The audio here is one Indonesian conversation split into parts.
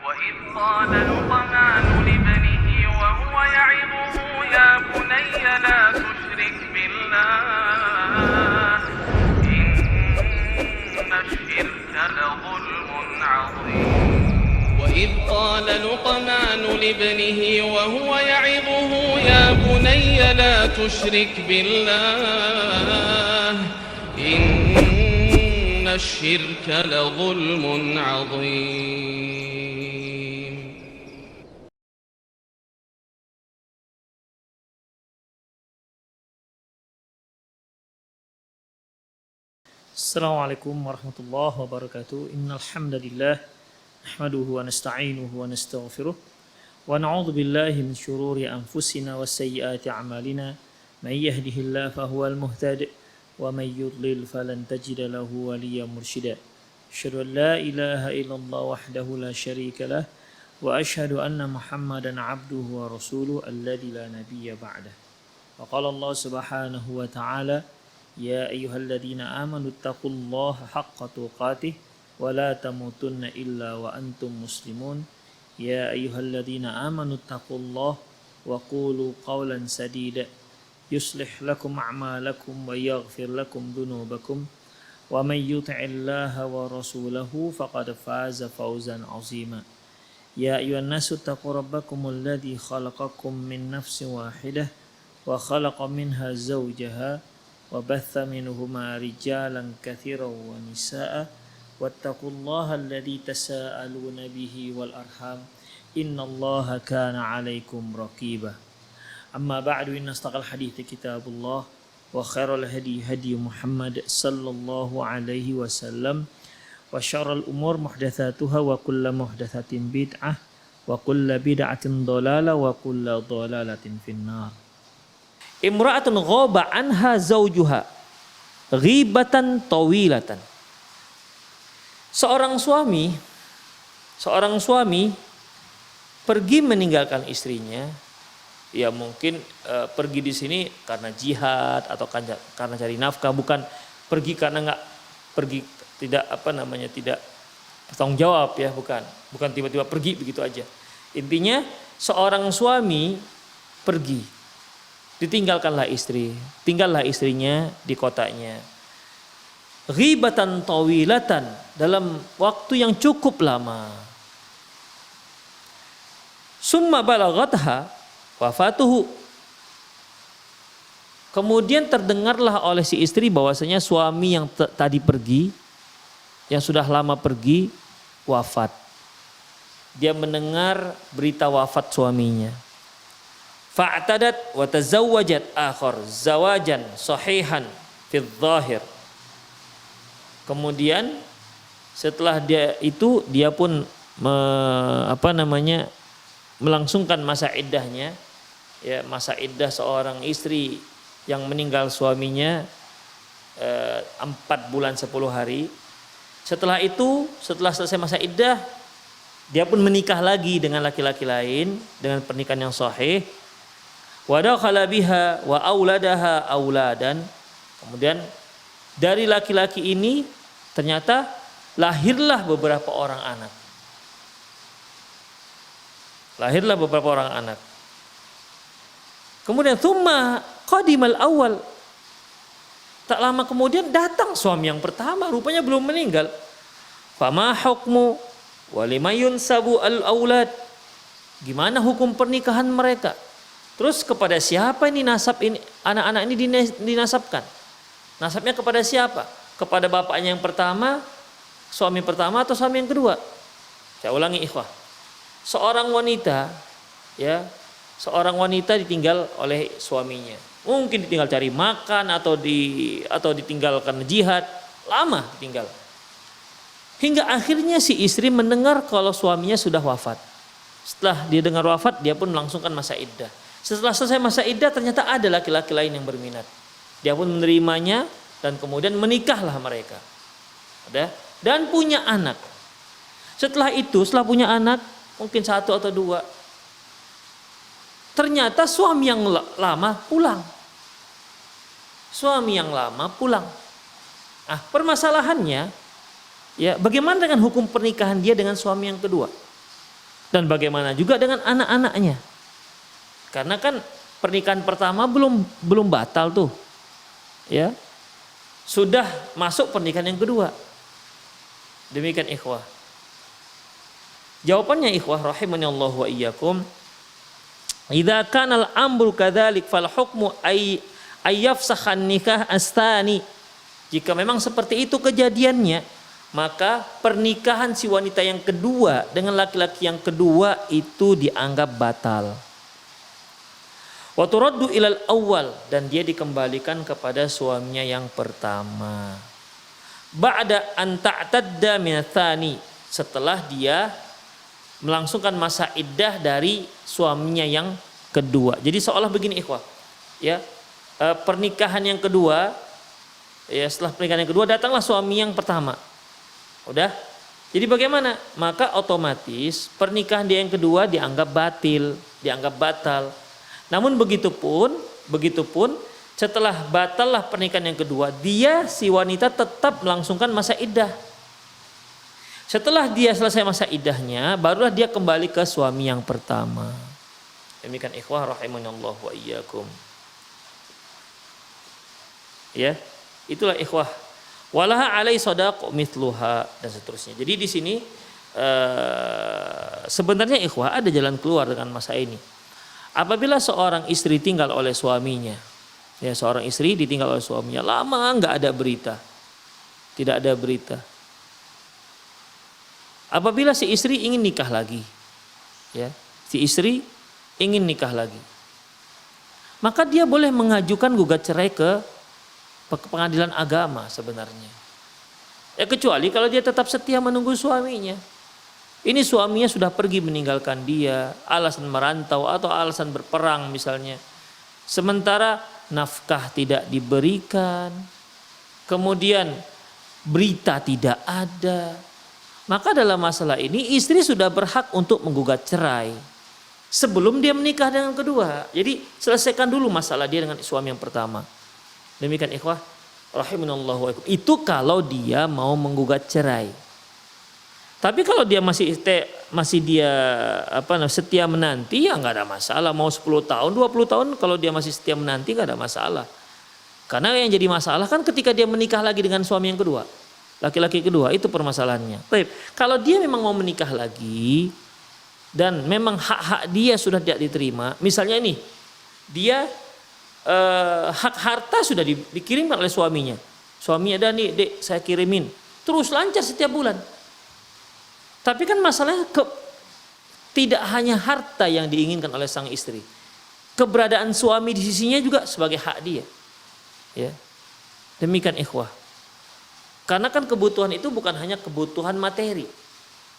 وإذ قال لقمان لابنه وهو يعظه يا بني لا تشرك بالله إن الشرك لظلم عظيم وإذ قال لقمان لابنه وهو يعظه يا بني لا تشرك بالله إن الشرك لظلم عظيم. Assalamualaikum warahmatullahi wabarakatuh. Innal hamdalillah nahmaduhu wa nasta'inuhu wa nastaghfiruh wa na'udzu billahi min shururi anfusina wa sayyiati a'malina. May yahdihillahu fahuwal muhtadi wa may yudlil falan tajida lahu waliyyan mursyida. Asyhadu an la ilaha illallah wahdahu la syarika lah wa asyhadu anna Muhammadan 'abduhu wa rasuluhu alladzi la nabiyya ba'dah. Wa qala Allah subhanahu wa ta'ala يا أيها الذين آمنوا اتقوا الله حق تقاته ولا تموتن إلا وأنتم مسلمون يا أيها الذين آمنوا اتقوا الله وقولوا قولا سديدا يصلح لكم أعمالكم ويغفر لكم ذنوبكم ومن يطع الله ورسوله فقد فاز فوزا عظيما يا أيها الناس اتقوا ربكم الذي خلقكم من نفس واحدة وخلق منها زوجها وبث منهما رجالا كثيرا ونساء واتقوا الله الذي تساءلون به والأرحام إن الله كان عليكم رقيبا أما بعد إن أصدق الحديث كتاب الله وخير الهدي هدي محمد صلى الله عليه وسلم وشر الأمور محدثاتها وكل محدثة بدعة وكل بدعة ضلالة وكل ضلالة في النار. Imra'atun ghaba anha zawjuha ghibatan tawilatan. Seorang suami pergi meninggalkan istrinya. Ya mungkin pergi di sini karena jihad atau karena cari nafkah, bukan pergi karena tidak bertanggung jawab ya, bukan tiba-tiba pergi begitu aja. Intinya seorang suami pergi, tinggallah istrinya di kotanya. Ghibatan tawilatan, dalam waktu yang cukup lama. Summa balaghatha wafatuhu. Kemudian terdengarlah oleh si istri bahwasanya suami yang tadi pergi, yang sudah lama pergi, wafat. Dia mendengar berita wafat suaminya. Fa'tadat wa tazawwajat akhar zawajan sahihan fil zahir. Kemudian setelah dia pun melangsungkan masa iddahnya, ya, masa iddah seorang istri yang meninggal suaminya 4 bulan 10 hari. Setelah itu, setelah selesai masa iddah, dia pun menikah lagi dengan laki-laki lain dengan pernikahan yang sahih. Wa dakhala biha wa auladaha auladan. Kemudian dari laki-laki ini ternyata lahirlah beberapa orang anak. Kemudian thumma qadimal awal. Tak lama kemudian datang suami yang pertama, rupanya belum meninggal. Fama hukmu wa limayun sabu al aulad. Gimana hukum pernikahan mereka? Terus kepada siapa ini nasab ini, anak-anak ini dinasabkan? Nasabnya kepada siapa? Kepada bapaknya yang pertama, suami pertama, atau suami yang kedua? Saya ulangi ikhwah. Seorang wanita ditinggal oleh suaminya. Mungkin ditinggal cari makan atau ditinggal karena jihad, lama tinggal. Hingga akhirnya si istri mendengar kalau suaminya sudah wafat. Setelah dia dengar wafat, dia pun melangsungkan masa iddah. Setelah selesai masa iddah ternyata ada laki-laki lain yang berminat. Dia pun menerimanya dan kemudian menikahlah mereka. Dan punya anak. Setelah punya anak, mungkin 1 atau 2. Ternyata suami yang lama pulang. Permasalahannya, ya, bagaimana dengan hukum pernikahan dia dengan suami yang kedua? Dan bagaimana juga dengan anak-anaknya. Karena kan pernikahan pertama belum batal tuh. Ya. Sudah masuk pernikahan yang kedua. Demikian ikhwah. Jawabannya ikhwah rahimanallahu wa iyyakum, idza kana al-amru kadzalik fal hukmu ayyafsakhan nikah astani. Jika memang seperti itu kejadiannya, maka pernikahan si wanita yang kedua dengan laki-laki yang kedua itu dianggap batal. Wa turaddu ilal awwal, dan dia dikembalikan kepada suaminya yang pertama. Ba'da an ta'tadda min tsani, setelah dia melangsungkan masa iddah dari suaminya yang kedua. Jadi seolah begini ikhwah, ya, pernikahan yang kedua, ya, setelah pernikahan yang kedua datanglah suami yang pertama. Udah. Jadi bagaimana? Maka otomatis pernikahan dia yang kedua dianggap batil, dianggap batal. Namun begitupun setelah batallah pernikahan yang kedua, dia si wanita tetap melangsungkan masa iddah. Setelah dia selesai masa iddahnya, barulah dia kembali ke suami yang pertama. Demikian ikhwah rahimanallahu wa iyyakum. Ya, itulah ikhwah. Walaha alai sadaq mithluha, dan seterusnya. Jadi di sini sebenarnya ikhwah ada jalan keluar dengan masa ini. Apabila seorang istri tinggal oleh suaminya, ya, seorang istri ditinggal oleh suaminya lama nggak ada berita, tidak ada berita. Apabila si istri ingin nikah lagi, ya, si istri ingin nikah lagi, maka dia boleh mengajukan gugat cerai ke pengadilan agama sebenarnya. Ya, kecuali kalau dia tetap setia menunggu suaminya. Ini suaminya sudah pergi meninggalkan dia, alasan merantau atau alasan berperang misalnya. Sementara nafkah tidak diberikan, kemudian berita tidak ada. Maka dalam masalah ini istri sudah berhak untuk menggugat cerai sebelum dia menikah dengan kedua. Jadi selesaikan dulu masalah dia dengan suami yang pertama. Demikian ikhwah rahimanallahu wa iyyakum. Itu kalau dia mau menggugat cerai. Tapi kalau dia masih setia menanti, ya nggak ada masalah. Mau 10 tahun, 20 tahun, kalau dia masih setia menanti nggak ada masalah. Karena yang jadi masalah kan ketika dia menikah lagi dengan suami yang kedua, laki-laki kedua, itu permasalahannya. Baik, kalau dia memang mau menikah lagi dan memang hak-hak dia sudah tidak diterima, misalnya ini dia hak harta sudah dikirimkan oleh suaminya. Suaminya ada nih, dek, saya kirimin, terus lancar setiap bulan. Tapi kan masalahnya tidak hanya harta yang diinginkan oleh sang istri, keberadaan suami di sisinya juga sebagai hak dia. Ya, demikian ikhwah. Karena kan kebutuhan itu bukan hanya kebutuhan materi,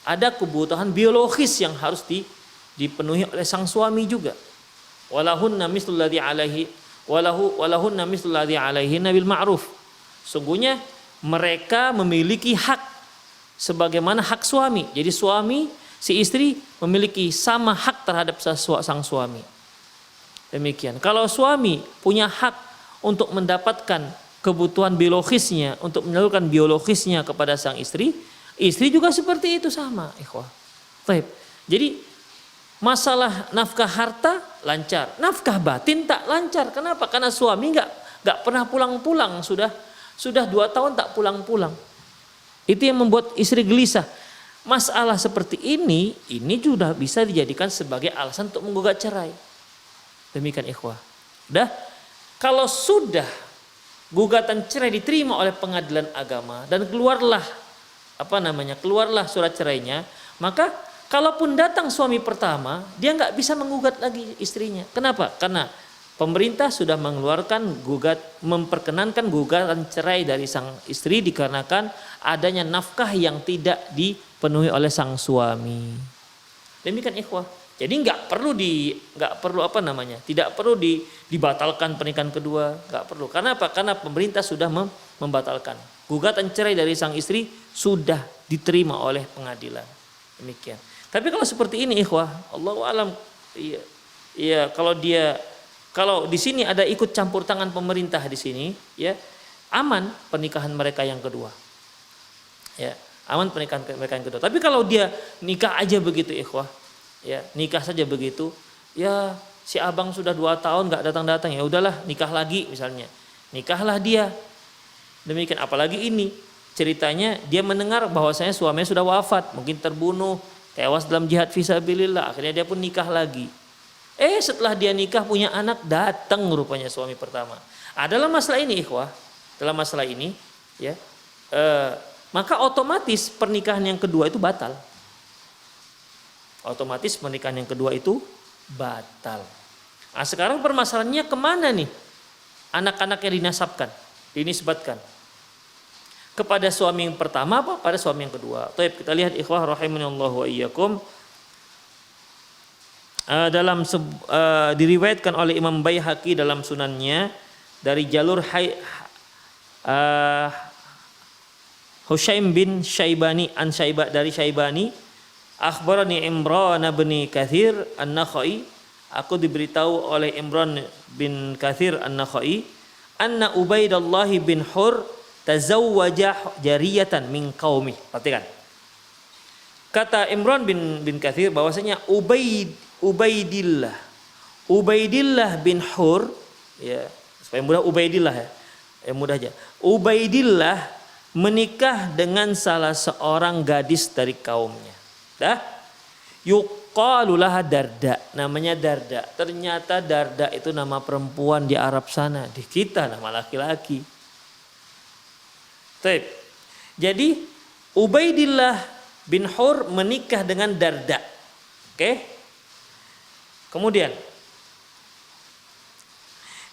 ada kebutuhan biologis yang harus dipenuhi oleh sang suami juga. Walahunna mislul ladzi alaihi walahunna mislul ladzi alaihinna bil ma'ruf. Sungguhnya mereka memiliki hak sebagaimana hak suami. Jadi suami, si istri memiliki sama hak terhadap sang suami. Demikian. Kalau suami punya hak untuk mendapatkan kebutuhan biologisnya, untuk menyalurkan biologisnya kepada sang istri, istri juga seperti itu sama, ikhwah. Baik. Jadi masalah nafkah harta lancar, nafkah batin tak lancar. Kenapa? Karena suami nggak pernah pulang-pulang, sudah 2 tahun tak pulang-pulang. Itu yang membuat istri gelisah. Masalah seperti ini sudah bisa dijadikan sebagai alasan untuk menggugat cerai. Demikian ikhwah. Dah, kalau sudah gugatan cerai diterima oleh pengadilan agama dan keluarlah surat cerainya, maka kalaupun datang suami pertama, dia nggak bisa menggugat lagi istrinya. Kenapa? Karena pemerintah sudah memperkenankan gugatan cerai dari sang istri dikarenakan adanya nafkah yang tidak dipenuhi oleh sang suami. Demikian ikhwah. Jadi tidak perlu dibatalkan pernikahan kedua, nggak perlu. Karena apa? Karena pemerintah sudah membatalkan. Gugatan cerai dari sang istri sudah diterima oleh pengadilan. Demikian. Tapi kalau seperti ini ikhwah, Allahu a'lam, iya kalau di sini ada ikut campur tangan pemerintah di sini, ya, aman pernikahan mereka yang kedua. Ya, aman pernikahan mereka yang kedua. Tapi kalau dia nikah aja begitu ikhwah, Ya, nikah saja begitu. Ya, si abang sudah 2 tahun nggak datang-datang, ya udahlah nikah lagi misalnya. Nikahlah dia. Demikian, apalagi ini ceritanya dia mendengar bahwasanya suaminya sudah wafat, mungkin terbunuh, tewas dalam jihad fisabilillah, akhirnya dia pun nikah lagi. Setelah dia nikah punya anak, datang rupanya suami pertama. Dalam masalah ini ikhwah, dalam masalah ini ya, maka otomatis pernikahan yang kedua itu batal. Otomatis pernikahan yang kedua itu batal. Nah, sekarang permasalahannya kemana nih? Anak-anak yang dinasabkan, dinisbatkan kepada suami yang pertama apa pada suami yang kedua? Taib, kita lihat ikhwah rahimanallahu wa iyyakum. Diriwayatkan oleh Imam Baihaqi dalam sunannya dari jalur Hushaim bin Syaibani dari Syaibani, akhbarani Imran bin Katsir An-Nakhai, aku diberitahu oleh Imran bin Katsir An-Nakhai, anna Ubaidullah bin Hur tazawwaja jariyatan min qaumi. Perhatikan. Kata Imran bin Katsir bahwasanya Ubaidillah bin Hur, ya, supaya mudah Ubaidillah ya. Mudah aja. Ubaidillah menikah dengan salah seorang gadis dari kaumnya. Yuqalu laha Darda, namanya Darda. Ternyata Darda itu nama perempuan di Arab sana, di kita nama laki-laki. Jadi Ubaidillah bin Hur menikah dengan Darda. Oke? Kemudian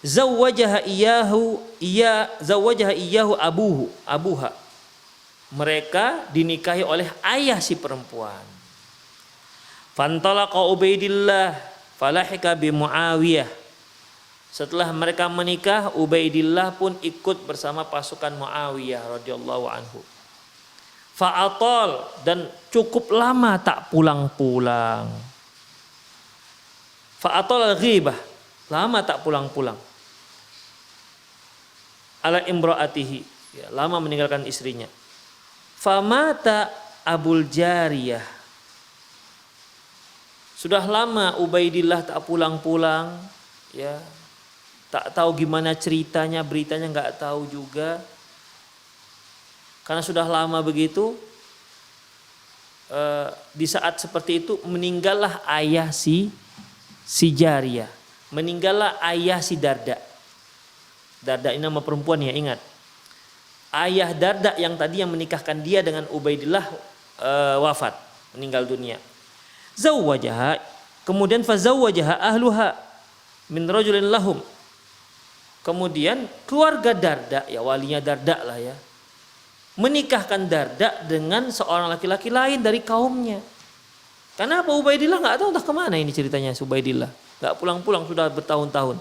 zawwajaha iyahu abuha. Mereka dinikahi oleh ayah si perempuan. Fantalaqa Ubaidillah falahika bi Muawiyah. Setelah mereka menikah, Ubaidillah pun ikut bersama pasukan Muawiyah radhiyallahu anhu. Fa'atal, dan cukup lama tak pulang-pulang. Fa'atal al-ghibah, lama tak pulang-pulang. Ala imra'atihi, ya, lama meninggalkan istrinya. Famata Abul Jariyah. Sudah lama Ubaidillah tak pulang-pulang, ya, tak tahu gimana ceritanya, beritanya nggak tahu juga. Karena sudah lama begitu, di saat seperti itu meninggallah ayah si Jariyah, meninggallah ayah si Darda. Darda ini nama perempuan ya, ingat. Ayah Darda yang tadi yang menikahkan dia dengan Ubaidillah wafat, meninggal dunia. Zawwajaha, kemudian fazawwajaha ahluha min rajulin lahum. Kemudian keluarga Darda, ya walinya Darda lah ya, menikahkan Darda dengan seorang laki-laki lain dari kaumnya. Kenapa Ubaidillah nggak tahu entah kemana ini ceritanya. Ubaidillah nggak pulang-pulang sudah bertahun-tahun.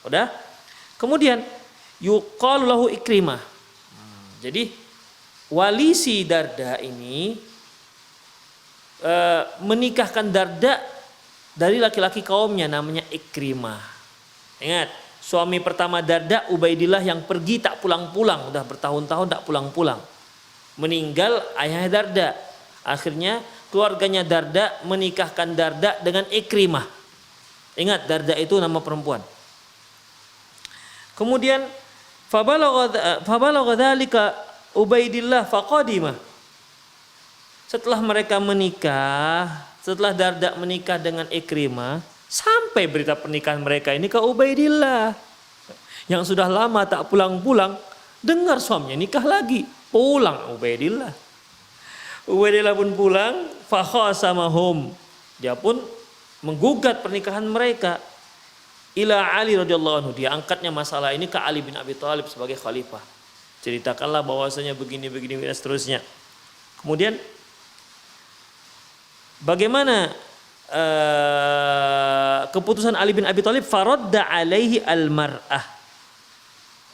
Udah. Kemudian yuqalu lahu Ikrimah. Jadi wali si Darda ini menikahkan Darda dari laki-laki kaumnya namanya Ikrimah. Ingat, suami pertama Darda Ubaidillah yang pergi tak pulang-pulang, udah bertahun-tahun tak pulang-pulang. Meninggal ayah Darda. Akhirnya keluarganya Darda menikahkan Darda dengan Ikrimah. Ingat, Darda itu nama perempuan. Kemudian fabalagha dzalika Ubaidillah faqadimah. Setelah mereka menikah, setelah Darda menikah dengan Ikrimah, sampai berita pernikahan mereka ini ke Ubaidillah. Yang sudah lama tak pulang-pulang, dengar suaminya nikah lagi, pulang Ubaidillah. Ubaidillah pun pulang, fakhasamahum. Dia pun menggugat pernikahan mereka ila Ali radhiyallahu anhu. Dia angkatnya masalah ini ke Ali bin Abi Thalib sebagai khalifah. Ceritakanlah bahwasanya begini dan seterusnya. Kemudian bagaimana keputusan Ali bin Abi Thalib? Faradda alaihi al-mar'ah.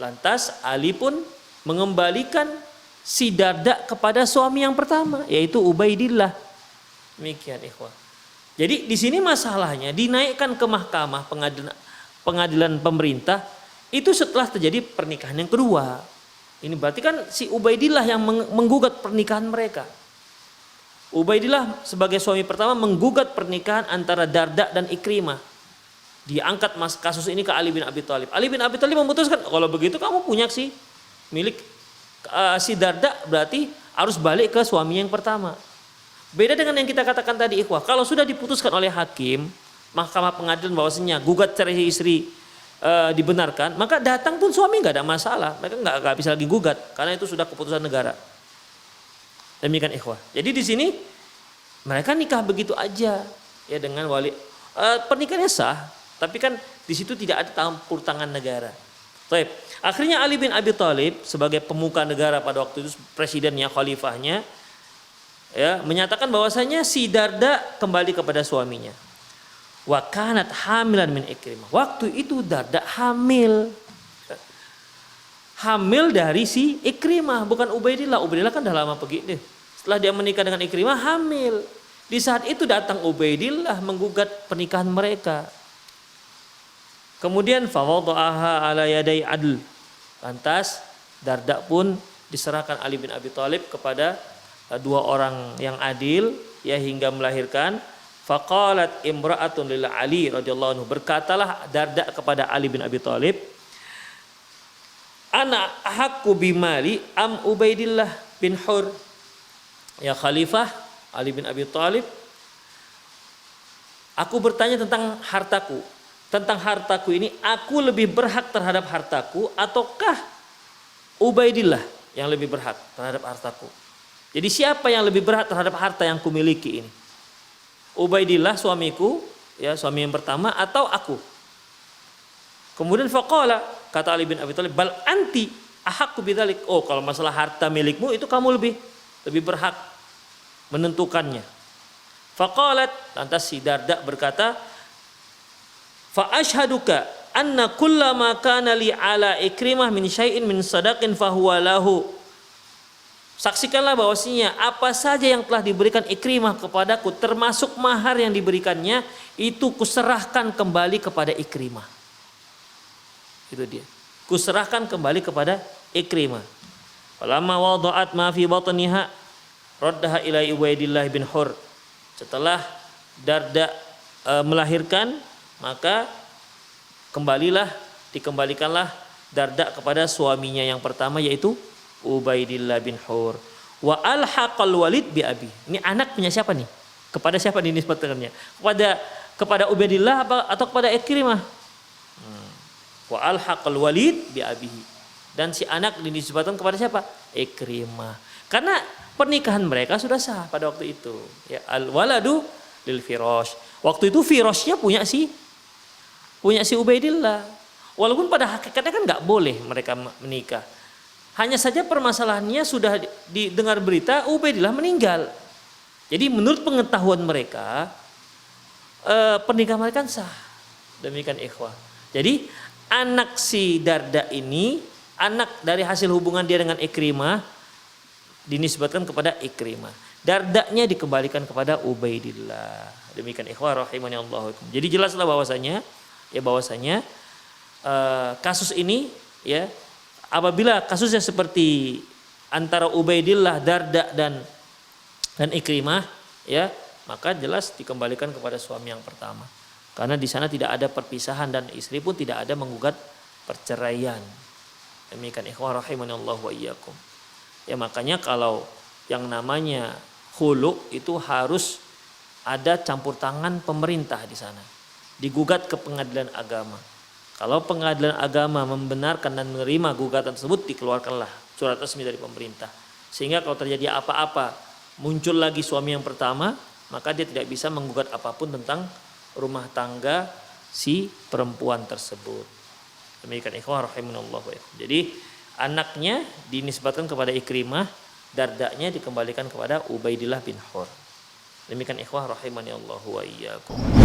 Lantas Ali pun mengembalikan si Darda kepada suami yang pertama, yaitu Ubaidillah. Demikian ikhwah. Jadi di sini masalahnya dinaikkan ke mahkamah pengadilan pemerintah itu setelah terjadi pernikahan yang kedua. Ini berarti kan si Ubaidillah yang menggugat pernikahan mereka. Ubaidillah sebagai suami pertama menggugat pernikahan antara Darda dan Ikrimah. Diangkat kasus ini ke Ali bin Abi Thalib. Ali bin Abi Thalib memutuskan, kalau begitu kamu punya si milik si Darda, berarti harus balik ke suami yang pertama. Beda dengan yang kita katakan tadi ikhwah, kalau sudah diputuskan oleh hakim, mahkamah pengadilan bahwasanya gugat cerai istri dibenarkan, maka datang pun suami nggak ada masalah, mereka nggak bisa lagi gugat karena itu sudah keputusan negara. Demikian ikhwah. Jadi di sini mereka nikah begitu aja ya dengan wali, pernikahannya sah, tapi kan di situ tidak ada campur tangan negara. Baik. Akhirnya Ali bin Abi Thalib sebagai pemuka negara pada waktu itu, presidennya, khalifahnya, ya, menyatakan bahwasanya si Darda kembali kepada suaminya. Wa kanat hamilan min Ikrimah. Waktu itu Darda hamil dari si Ikrimah, bukan Ubaidillah. Ubaidillah kan udah lama pergi deh. Setelah dia menikah dengan Ikrimah, hamil. Di saat itu datang Ubaidillah menggugat pernikahan mereka. Kemudian fawadha'aha ala yaday adl. Lantas Darda pun diserahkan Ali bin Abi Thalib kepada dua orang yang adil ya hingga melahirkan. Faqalat imra'atun lil Ali radhiyallahu anhu, berkatalah Darda kepada Ali bin Abi Thalib, ana ahaqqu bimali am Ubaidillah bin Hur. Ya Khalifah Ali bin Abi Thalib, aku bertanya tentang hartaku. Tentang hartaku ini, aku lebih berhak terhadap hartaku ataukah Ubaidillah yang lebih berhak terhadap hartaku? Jadi siapa yang lebih berhak terhadap harta yang kumiliki ini? Ubaidillah suamiku, ya suami yang pertama, atau aku? Kemudian faqala, kata Ali bin Abi Thalib, bal anti ahaqqu bidzalik. Oh, kalau masalah harta milikmu itu kamu lebih berhak menentukannya. Faqalat, lantas si Darda berkata, fa asyhaduka anna kullama kana li ala Ikrimah min syai'in min sadaqin fahuwa lahu. Saksikanlah bahwasanya apa saja yang telah diberikan Ikrimah kepadaku termasuk mahar yang diberikannya itu kuserahkan kembali kepada Ikrimah. Itu dia. Kuserahkan kembali kepada Ikrimah. Falamma wada'at ma fi batniha raddaha ila Ubaidillah bin Hur. Setelah Darda melahirkan, maka dikembalikanlah Darda kepada suaminya yang pertama, yaitu Ubaidillah bin Hur. Wa alhaqal Walid bi abi. Ini anak punya siapa nih? Kepada siapa dinisbatkannya? Kepada Ubaidillah atau kepada Ikrimah? Wa alhaqal Walid bi abihi. Dan si anak dinisbatkan kepada siapa? Ikrimah. Karena pernikahan mereka sudah sah pada waktu itu. Ya, al waladu lil firash. Waktu itu firashnya punya si Ubaidillah. Walaupun pada hakikatnya kan nggak boleh mereka menikah. Hanya saja permasalahannya sudah didengar berita Ubaidillah meninggal. Jadi menurut pengetahuan mereka pernikahan mereka sah. Demikian ikhwah. Jadi anak si Darda ini, anak dari hasil hubungan dia dengan Ikrimah, dinisbatkan kepada Ikrimah. Dardanya dikembalikan kepada Ubaidillah. Demikian ikhwah rahimani Allah. Jadi jelaslah bahwasanya kasus ini ya, apabila kasusnya seperti antara Ubaidillah, Darda dan Ikrimah ya, maka jelas dikembalikan kepada suami yang pertama. Karena di sana tidak ada perpisahan dan istri pun tidak ada menggugat perceraian. Demikian ikhwah rahimani Allah wa iyyakum. Ya makanya kalau yang namanya khulu itu harus ada campur tangan pemerintah di sana. Digugat ke pengadilan agama. Kalau pengadilan agama membenarkan dan menerima gugatan tersebut, dikeluarkanlah surat resmi dari pemerintah. Sehingga kalau terjadi apa-apa, muncul lagi suami yang pertama, maka dia tidak bisa menggugat apapun tentang rumah tangga si perempuan tersebut. Demikian ikhwah rahimanallahu wa iyyakum. Jadi anaknya dinisbatkan kepada Ikrimah, Dardanya dikembalikan kepada Ubaidillah bin Hur. Demikian ikhwah rahimani Allah wa iyyakum.